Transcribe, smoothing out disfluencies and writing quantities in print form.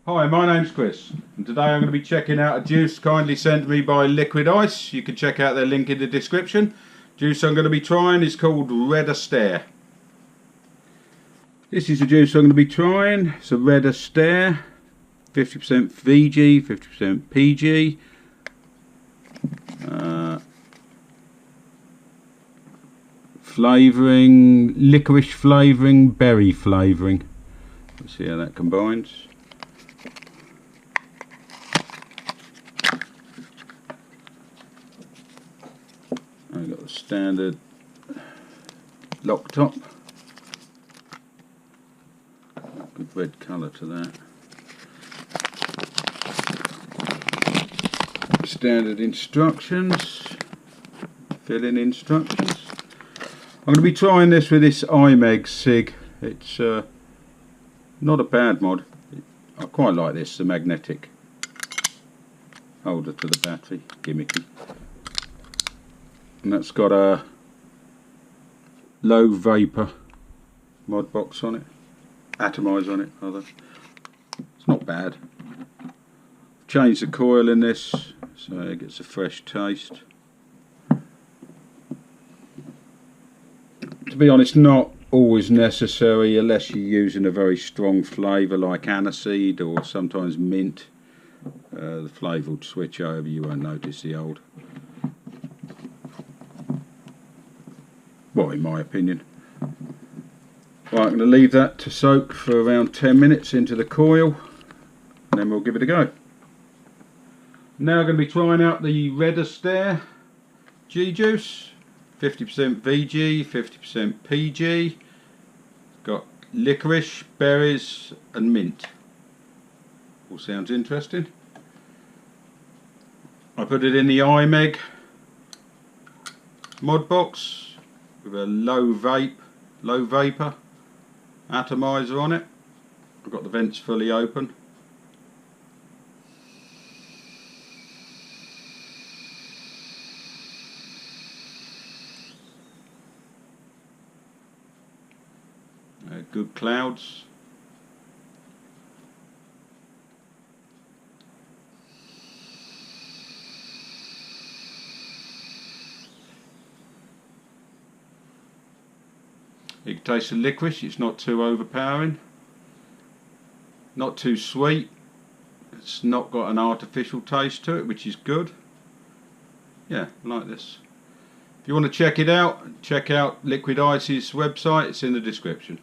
Hi, my name's Chris, and today I'm going to be checking out a juice kindly sent to me by Liquid Ice. You can check out their link in the description. Juice I'm going to be trying is called Red Astaire. This is the juice I'm going to be trying. It's a Red Astaire, 50% VG, 50% PG. Flavouring, licorice flavouring, berry flavouring. Let's see how that combines. I've got the standard lock top. Good red colour to that. Standard instructions, filling instructions. I'm going to be trying this with this iMeg Sig. It's not a bad mod. I quite like this, the magnetic holder to the battery, gimmicky. And that's got a low vapor mod box on it, atomize on it rather. It's not bad. Changed the coil in this so it gets a fresh taste. To be honest, not always necessary unless you're using a very strong flavour like aniseed or sometimes mint. The flavour will switch over, you won't notice the old. Well, in my opinion. Right, I'm going to leave that to soak for around 10 minutes into the coil, and then we'll give it a go. Now I'm going to be trying out the Red Astaire G juice, 50% VG, 50% PG. Got licorice, berries and mint. All sounds interesting. I put it in the iMeg mod box with a low vapor atomizer on it. I've got the vents fully open. Good clouds. You can taste the licorice, it's not too overpowering, not too sweet, it's not got an artificial taste to it, which is good. Yeah, I like this. If you want to check it out, check out Liquid Ice's website, it's in the description.